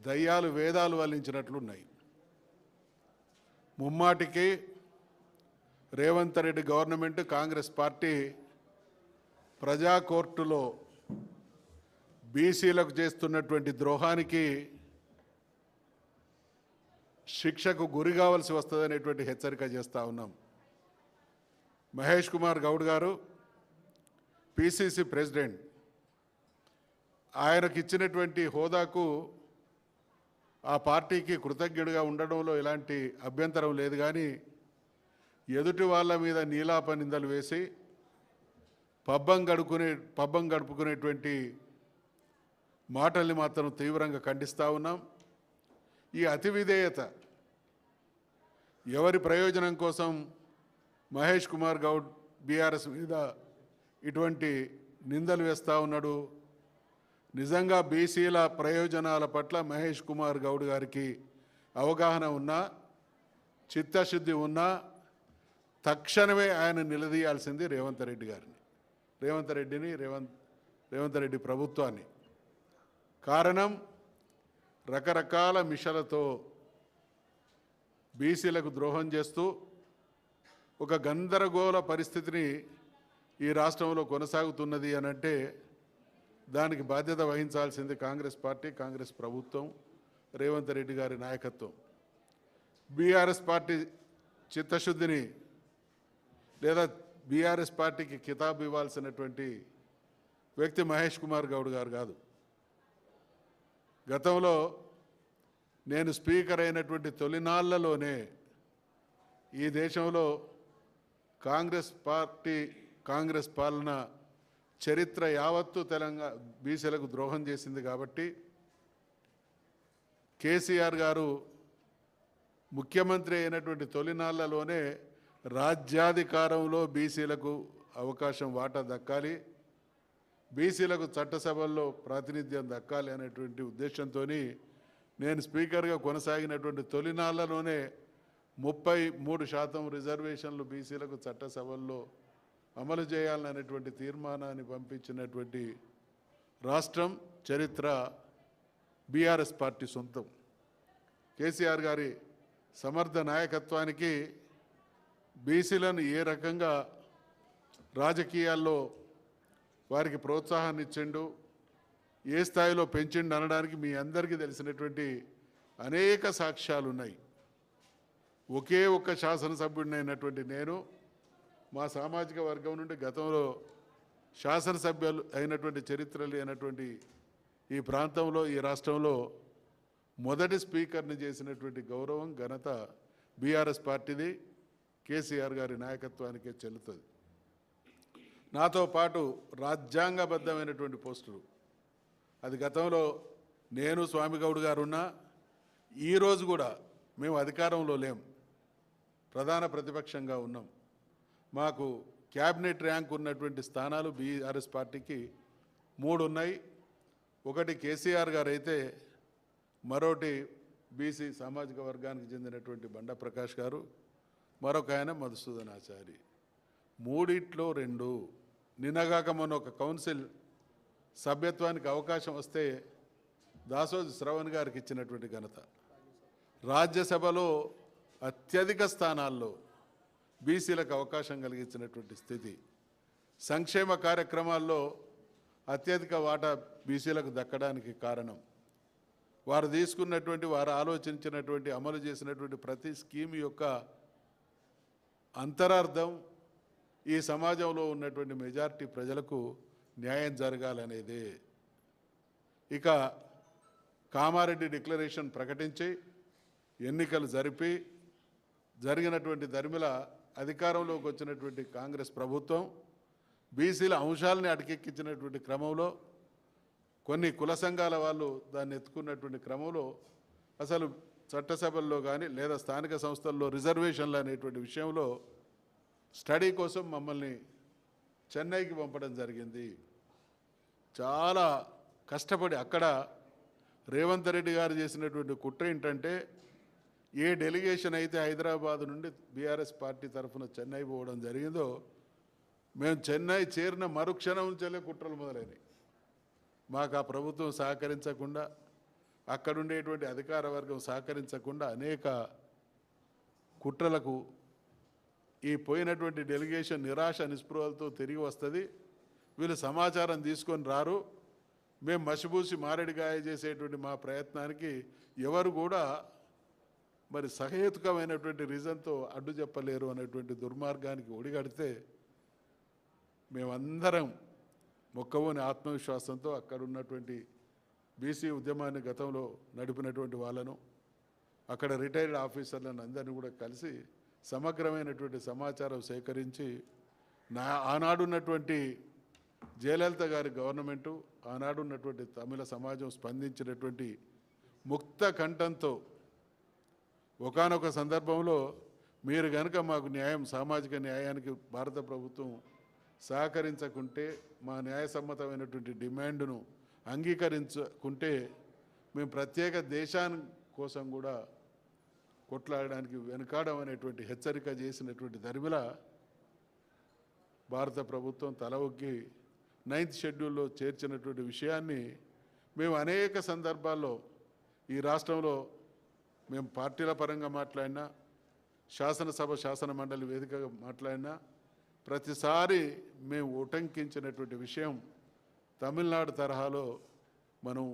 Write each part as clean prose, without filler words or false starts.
దయ్యాలు వేదాలు వల్లించినట్లున్నాయి. ముమ్మాటికి రేవంత్ రెడ్డి గవర్నమెంట్ కాంగ్రెస్ పార్టీ ప్రజా కోర్టులో బీసీలకు చేస్తున్నటువంటి ద్రోహానికి శిక్షకు గురి కావాల్సి వస్తుందనేటువంటి హెచ్చరిక చేస్తూ ఉన్నాం. మహేష్ కుమార్ గౌడ్ గారు పిసిసి ప్రెసిడెంట్, ఆయనకు ఇచ్చినటువంటి హోదాకు ఆ పార్టీకి కృతజ్ఞుడిగా ఉండడంలో ఎలాంటి అభ్యంతరం లేదు. కానీ ఎదుటి వాళ్ళ మీద నీలాప నిందలు వేసి పబ్బం గడుపుకునేటువంటి మాటల్ని మాత్రం తీవ్రంగా ఖండిస్తూ ఉన్నాం. ఈ అతి విధేయత ఎవరి ప్రయోజనం కోసం మహేష్ కుమార్ గౌడ్ బీఆర్ఎస్ మీద ఇటువంటి నిందలు వేస్తూ ఉన్నాడు? నిజంగా బీసీల ప్రయోజనాల పట్ల మహేష్ కుమార్ గౌడ్ గారికి అవగాహన ఉన్నా, చిత్తశుద్ధి ఉన్నా తక్షణమే ఆయన నిలదీయాల్సింది రేవంత్ రెడ్డి ప్రభుత్వాన్ని. కారణం, రకరకాల మిషలతో బీసీలకు ద్రోహం చేస్తూ ఒక గందరగోళ పరిస్థితిని ఈ రాష్ట్రంలో కొనసాగుతున్నది అనంటే దానికి బాధ్యత వహించాల్సింది కాంగ్రెస్ పార్టీ, కాంగ్రెస్ ప్రభుత్వం, రేవంత్ రెడ్డి గారి నాయకత్వం. బీఆర్ఎస్ పార్టీ చిత్తశుద్ధిని లేదా బీఆర్ఎస్ పార్టీకి కితాబు ఇవ్వాల్సినటువంటి వ్యక్తి మహేష్ కుమార్ గౌడ్ గారు కాదు. గతంలో నేను స్పీకర్ అయినటువంటి తొలినాళ్లలోనే ఈ దేశంలో కాంగ్రెస్ పాలన చరిత్ర యావత్తు తెలంగాణ బీసీలకు ద్రోహం చేసింది. కాబట్టి కేసీఆర్ గారు ముఖ్యమంత్రి అయినటువంటి తొలినాళ్లలోనే రాజ్యాధికారంలో బీసీలకు అవకాశం వాటా దక్కాలి, బీసీలకు చట్టసభల్లో ప్రాతినిధ్యం దక్కాలి అనేటువంటి ఉద్దేశంతో నేను స్పీకర్గా కొనసాగినటువంటి తొలినాళ్లలోనే 33% రిజర్వేషన్లు బీసీలకు చట్టసభల్లో అమలు చేయాలనేటువంటి తీర్మానాన్ని పంపించినటువంటి రాష్ట్రం, చరిత్ర బీఆర్ఎస్ పార్టీ సొంతం. కేసీఆర్ గారి సమర్థ నాయకత్వానికి బీసీలను ఏ రకంగా రాజకీయాల్లో వారికి ప్రోత్సాహాన్ని ఇచ్చిండు, ఏ స్థాయిలో పెంచిండు అనడానికి మీ అందరికీ తెలిసినటువంటి అనేక సాక్ష్యాలు ఉన్నాయి. ఒకే ఒక్క శాసనసభ్యుడినైనటువంటి నేను మా సామాజిక వర్గం నుండి గతంలో శాసనసభ్యులు అయినటువంటి చరిత్ర లేనటువంటి ఈ ప్రాంతంలో, ఈ రాష్ట్రంలో మొదటి స్పీకర్ని చేసినటువంటి గౌరవం, ఘనత బీఆర్ఎస్ పార్టీది, కేసీఆర్ గారి నాయకత్వానికే చెల్లుతుంది. నాతో పాటు రాజ్యాంగబద్ధమైనటువంటి పోస్టులు, అది గతంలో నేను స్వామిగౌడ్ గారు ఉన్నా, ఈరోజు కూడా మేము అధికారంలో లేం, ప్రధాన ప్రతిపక్షంగా ఉన్నాం. మాకు క్యాబినెట్ ర్యాంక్ ఉన్నటువంటి స్థానాలు బీఆర్ఎస్ పార్టీకి 3 ఉన్నాయి. ఒకటి కేసీఆర్ గారు అయితే, మరోటి బీసీ సామాజిక వర్గానికి చెందినటువంటి బండ ప్రకాష్ గారు, మరొక ఆయన మధుసూదన్ ఆచారి. 3 2. నిన్నగాక మొన్న ఒక కౌన్సిల్ సభ్యత్వానికి అవకాశం వస్తే దాసోజు శ్రవణ్ గారికి ఇచ్చినటువంటి ఘనత. రాజ్యసభలో అత్యధిక స్థానాల్లో బీసీలకు అవకాశం కలిగించినటువంటి స్థితి. సంక్షేమ కార్యక్రమాల్లో అత్యధిక వాటా బీసీలకు దక్కడానికి కారణం వారు తీసుకున్నటువంటి, వారు ఆలోచించినటువంటి, అమలు చేసినటువంటి ప్రతి స్కీమ్ యొక్క అంతరార్థం ఈ సమాజంలో ఉన్నటువంటి మెజారిటీ ప్రజలకు న్యాయం జరగాలనేదే. ఇక కామారెడ్డి డిక్లరేషన్ ప్రకటించి ఎన్నికలు జరిగినటువంటి దరిమిల అధికారంలోకి వచ్చినటువంటి కాంగ్రెస్ ప్రభుత్వం బీసీల అంశాలని అటకెక్కించినటువంటి క్రమంలో, కొన్ని కుల సంఘాల వాళ్ళు దాన్ని ఎత్తుకున్నటువంటి క్రమంలో అసలు చట్టసభల్లో కానీ లేదా స్థానిక సంస్థల్లో రిజర్వేషన్లు అనేటువంటి విషయంలో స్టడీ కోసం మమ్మల్ని చెన్నైకి పంపడం జరిగింది. చాలా కష్టపడి అక్కడ రేవంత్ రెడ్డి గారు చేసినటువంటి కుట్ర ఏంటంటే, ఏ డెలిగేషన్ అయితే హైదరాబాద్ నుండి బీఆర్ఎస్ పార్టీ తరఫున చెన్నై పోవడం జరిగిందో, మేము చెన్నై చేరిన మరుక్షణం నుంచే కుట్రలు మొదలైనవి. మాకు ఆ ప్రభుత్వం సహకరించకుండా అక్కడుండేటువంటి అధికార వర్గం సహకరించకుండా అనేక కుట్రలకు ఈ పోయినటువంటి డెలిగేషన్ నిరాశ నిస్పృహలతో తిరిగి వస్తుంది. వీళ్ళు సమాచారం తీసుకొని రారు. మేము మసిబూసి మారేడుగాయ చేసేటువంటి మా ప్రయత్నానికి ఎవరు కూడా మరి సహేతుకమైనటువంటి రీజన్తో అడ్డు చెప్పలేరు అనేటువంటి దుర్మార్గానికి ఒడిగడితే మేమందరం మొక్కవోని ఆత్మవిశ్వాసంతో అక్కడ ఉన్నటువంటి బీసీ ఉద్యమాన్ని గతంలో నడిపినటువంటి వాళ్ళను, అక్కడ రిటైర్డ్ ఆఫీసర్లను అందరినీ కూడా కలిసి సమగ్రమైనటువంటి సమాచారం సేకరించి ఆనాడున్నటువంటి జయలలిత గారి గవర్నమెంటు, ఆనాడున్నటువంటి తమిళ సమాజం స్పందించినటువంటి ముక్త కంఠంతో ఒకానొక సందర్భంలో మీరు కనుక మాకు న్యాయం, సామాజిక న్యాయానికి భారత ప్రభుత్వం సహకరించకుంటే, మా న్యాయసమ్మతమైనటువంటి డిమాండ్ను అంగీకరించుకుంటే మేము ప్రత్యేక దేశాని కోసం కూడా కొట్లాడడానికి వెనుకాడం అనేటువంటి హెచ్చరిక చేసినటువంటి దరిమిల భారత ప్రభుత్వం తల ఒగ్గి 9th షెడ్యూల్లో చేర్చినటువంటి విషయాన్ని మేము అనేక సందర్భాల్లో ఈ రాష్ట్రంలో మేము పార్టీల పరంగా మాట్లాడినా, శాసనసభ శాసన మండలి వేదికగా మాట్లాడినా ప్రతిసారి మేము ఉటంకించినటువంటి విషయం తమిళనాడు తరహాలో మనం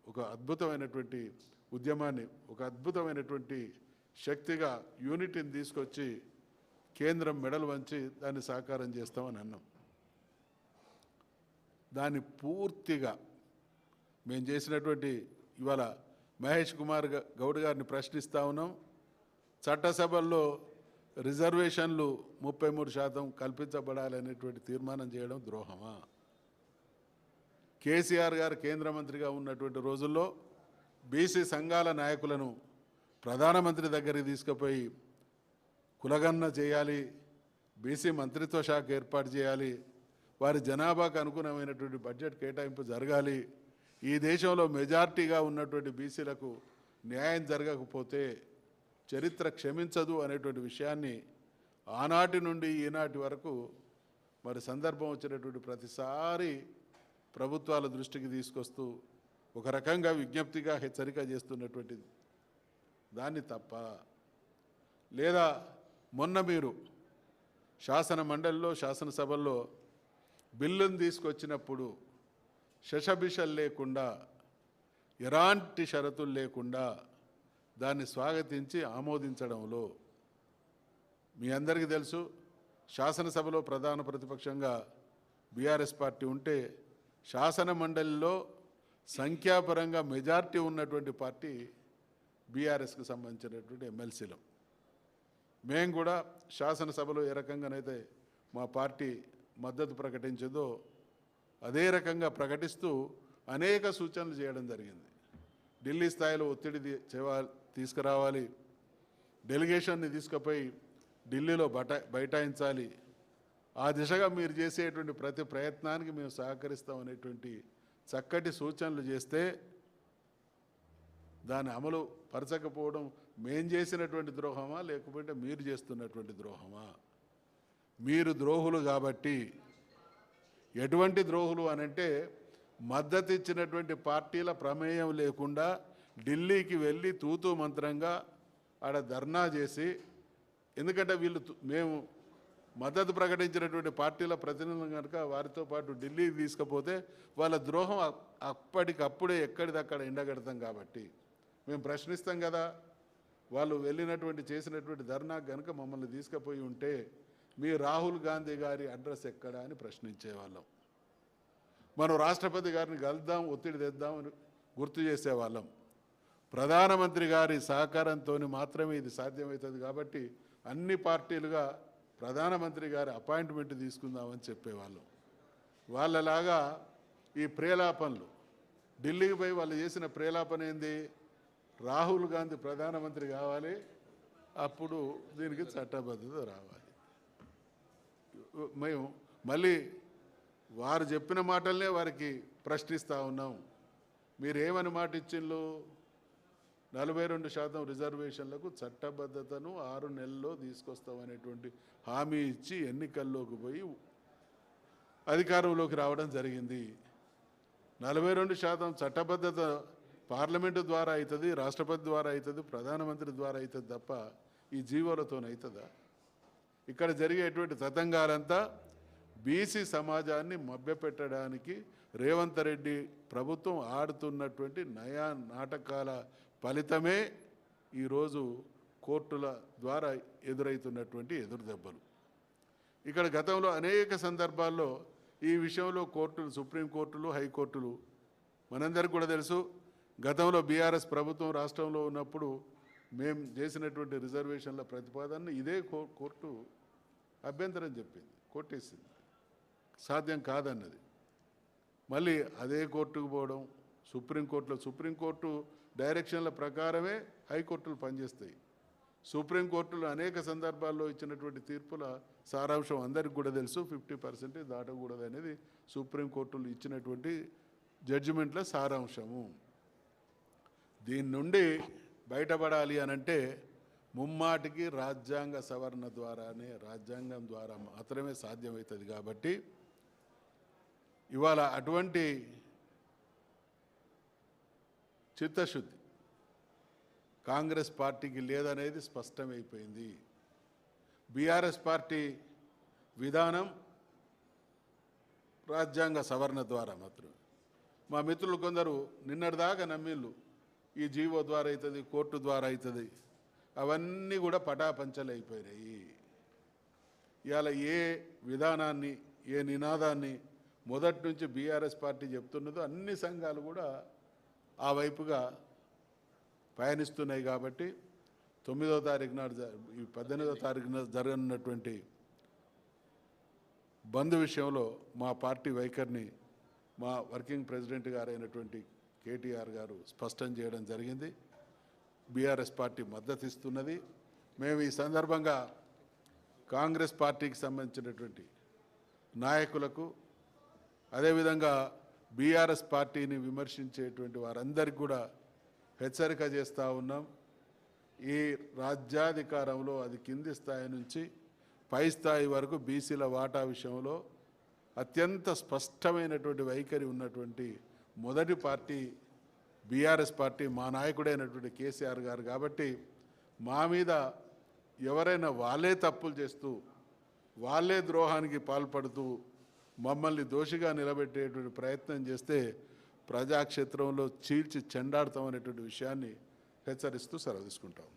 ఒక అద్భుతమైనటువంటి ఉద్యమాన్ని, ఒక అద్భుతమైనటువంటి శక్తిగా యూనిటీని తీసుకొచ్చి కేంద్రం మెడలు వంచి దాన్ని సాకారం చేస్తామని అన్నాం. దాన్ని పూర్తిగా మేము చేసినటువంటి ఇవాళ మహేష్ కుమార్ గౌడ్ గారిని ప్రశ్నిస్తూ ఉన్నాం. చట్టసభల్లో రిజర్వేషన్లు 33% కల్పించబడాలనేటువంటి తీర్మానం చేయడం ద్రోహమా? కేసీఆర్ గారు కేంద్ర మంత్రిగా ఉన్నటువంటి రోజుల్లో బీసీ సంఘాల నాయకులను ప్రధానమంత్రి దగ్గరికి తీసుకుపోయి కులగణన చేయాలి, బీసీ మంత్రిత్వ శాఖ ఏర్పాటు చేయాలి, వారి జనాభాకు అనుగుణమైనటువంటి బడ్జెట్ కేటాయింపు జరగాలి, ఈ దేశంలో మెజార్టీగా ఉన్నటువంటి బీసీలకు న్యాయం జరగకపోతే చరిత్ర క్షమించదు అనేటువంటి విషయాన్ని ఆనాటి నుండి ఈనాటి వరకు మరి సందర్భం వచ్చినటువంటి ప్రతిసారి ప్రభుత్వాల దృష్టికి తీసుకొస్తూ ఒక రకంగా విజ్ఞప్తిగా హెచ్చరిక చేస్తున్నటువంటి దాన్ని తప్ప, లేదా మొన్న మీరు శాసన మండలిలో శాసనసభల్లో బిల్లును తీసుకొచ్చినప్పుడు శషబిషలు లేకుండా, ఎలాంటి షరతులు లేకుండా దాన్ని స్వాగతించి ఆమోదించడంలో మీ అందరికీ తెలుసు, శాసనసభలో ప్రధాన ప్రతిపక్షంగా బీఆర్ఎస్ పార్టీ ఉంటే శాసన మండలిలో సంఖ్యాపరంగా మెజార్టీ ఉన్నటువంటి పార్టీ బీఆర్ఎస్కి సంబంధించినటువంటి ఎమ్మెల్సీలో. మేము కూడా శాసనసభలో ఏ రకంగానైతే మా పార్టీ మద్దతు ప్రకటించిందో అదే రకంగా ప్రకటిస్తూ అనేక సూచనలు చేయడం జరిగింది. ఢిల్లీ స్థాయిలో ఒత్తిడి తీసుకురావాలి, డెలిగేషన్ని తీసుకుపోయి ఢిల్లీలో బైఠాయించాలి, ఆ దిశగా మీరు చేసేటువంటి ప్రతి ప్రయత్నానికి మేము సహకరిస్తామనేటువంటి చక్కటి సూచనలు చేస్తే దాన్ని అమలు పరచకపోవడం మేం చేసినటువంటి ద్రోహమా, లేకపోతే మీరు చేస్తున్నటువంటి ద్రోహమా? మీరు ద్రోహులు కాబట్టి. ఎటువంటి ద్రోహులు అనంటే మద్దతు ఇచ్చినటువంటి పార్టీల ప్రమేయం లేకుండా ఢిల్లీకి వెళ్ళి తూతూ మంత్రంగా ఆడ ధర్నా చేసి, ఎందుకంటే వీళ్ళు మేము మద్దతు ప్రకటించినటువంటి పార్టీల ప్రతినిధులు కనుక వారితో పాటు ఢిల్లీకి తీసుకుపోతే వాళ్ళ ద్రోహం అప్పటికప్పుడే ఎక్కడిదక్కడ ఎండగడతాం కాబట్టి మేము ప్రశ్నిస్తాం కదా. వాళ్ళు వెళ్ళినటువంటి చేసినటువంటి ధర్నా కనుక మమ్మల్ని తీసుకుపోయి ఉంటే మీ రాహుల్ గాంధీ గారి అడ్రస్ ఎక్కడా అని ప్రశ్నించేవాళ్ళం. మనం రాష్ట్రపతి గారిని కలుద్దాం, ఒత్తిడి తెద్దాం అని గుర్తు చేసేవాళ్ళం. ప్రధానమంత్రి గారి సహకారంతో మాత్రమే ఇది సాధ్యమవుతుంది కాబట్టి అన్ని పార్టీలుగా ప్రధానమంత్రి గారి అపాయింట్మెంట్ తీసుకుందామని చెప్పేవాళ్ళం. వాళ్ళలాగా ఈ ప్రేలాపనలు, ఢిల్లీకి పోయి వాళ్ళు చేసిన ప్రేలాపన ఏంది? రాహుల్ గాంధీ ప్రధానమంత్రి కావాలి, అప్పుడు దీనికి చట్టబద్ధత రావాలి. మేము మళ్ళీ వారు చెప్పిన మాటలనే వారికి ప్రశ్నిస్తూ ఉన్నాం. మీరేమని మాట ఇచ్చిండ్రు? 42% రిజర్వేషన్లకు చట్టబద్ధతను 6 నెలల్లో తీసుకొస్తామనేటువంటి హామీ ఇచ్చి ఎన్నికల్లోకి పోయి అధికారంలోకి రావడం జరిగింది. 42% చట్టబద్ధత పార్లమెంటు ద్వారా అవుతుంది, రాష్ట్రపతి ద్వారా అవుతుంది, ప్రధానమంత్రి ద్వారా అవుతుంది తప్ప ఈ జీవోలతోనవుతుందా? ఇక్కడ జరిగేటువంటి తతంగాలంతా బీసీ సమాజాన్ని మభ్యపెట్టడానికి రేవంత్ రెడ్డి ప్రభుత్వం ఆడుతున్నటువంటి నయా నాటకాల ఫలితమే ఈరోజు కోర్టుల ద్వారా ఎదురవుతున్నటువంటి ఎదురుదెబ్బలు. ఇక్కడ గతంలో అనేక సందర్భాల్లో ఈ విషయంలో కోర్టులు, సుప్రీంకోర్టులు, హైకోర్టులు మనందరికీ కూడా తెలుసు. గతంలో బీఆర్ఎస్ ప్రభుత్వం రాష్ట్రంలో ఉన్నప్పుడు మేము చేసినటువంటి రిజర్వేషన్ల ప్రతిపాదనను ఇదే కోర్టు అభ్యంతరం చెప్పింది, కొట్టేసింది, సాధ్యం కాదన్నది. మళ్ళీ అదే కోర్టుకు పోవడం, సుప్రీంకోర్టు డైరెక్షన్ల ప్రకారమే హైకోర్టులు పనిచేస్తాయి. సుప్రీంకోర్టులు అనేక సందర్భాల్లో ఇచ్చినటువంటి తీర్పుల సారాంశం అందరికీ కూడా తెలుసు. 50% దాటకూడదు అనేది సుప్రీంకోర్టులు ఇచ్చినటువంటి జడ్జిమెంట్ల సారాంశము. దీని నుండి బయటపడాలి అనంటే ముమ్మాటికి రాజ్యాంగ సవరణ ద్వారానే, రాజ్యాంగం ద్వారా మాత్రమే సాధ్యమవుతుంది. కాబట్టి ఇవాళ అటువంటి చిత్తశుద్ధి కాంగ్రెస్ పార్టీకి లేదనేది స్పష్టమైపోయింది. బీఆర్ఎస్ పార్టీ విధానం రాజ్యాంగ సవరణ ద్వారా మాత్రమే. మా మిత్రులు కొందరు నిన్నటిదాకా నమ్మిళ్ళు ఈ జీవో ద్వారా అవుతుంది, కోర్టు ద్వారా అవుతుంది, అవన్నీ కూడా పటాపంచలు అయిపోయినాయి. ఇవాళ ఏ విధానాన్ని, ఏ నినాదాన్ని మొదటి నుంచి బీఆర్ఎస్ పార్టీ చెప్తున్నదో అన్ని సంఘాలు కూడా ఆ వైపుగా పయనిస్తున్నాయి. కాబట్టి 9వ తారీఖు నాడు, ఈ 18వ తారీఖున జరగనున్నటువంటి బంద్ విషయంలో మా పార్టీ వైఖరిని మా వర్కింగ్ ప్రెసిడెంట్ గారైనటువంటి కేటీఆర్ గారు స్పష్టం చేయడం జరిగింది. బీఆర్ఎస్ పార్టీ మద్దతు ఇస్తున్నది. మేము ఈ సందర్భంగా కాంగ్రెస్ పార్టీకి సంబంధించినటువంటి నాయకులకు, అదేవిధంగా బీఆర్ఎస్ పార్టీని విమర్శించేటువంటి వారందరికీ కూడా హెచ్చరిక చేస్తూ ఉన్నాం. ఈ రాజ్యాధికారంలో అది కింది స్థాయి నుంచి పై స్థాయి వరకు బీసీల వాటా విషయంలో అత్యంత స్పష్టమైనటువంటి వైఖరి ఉన్నటువంటి మొదటి పార్టీ బీఆర్ఎస్ పార్టీ, మా నాయకుడైనటువంటి కేసీఆర్ గారు. కాబట్టి మా మీద ఎవరైనా వాళ్ళే తప్పులు చేస్తూ, వాళ్ళే ద్రోహానికి పాల్పడుతూ మమ్మల్ని దోషిగా నిలబెట్టేటువంటి ప్రయత్నం చేస్తే ప్రజాక్షేత్రంలో చీల్చి చెండాడతామనేటువంటి విషయాన్ని హెచ్చరిస్తూ సెలవు తీసుకుంటాం.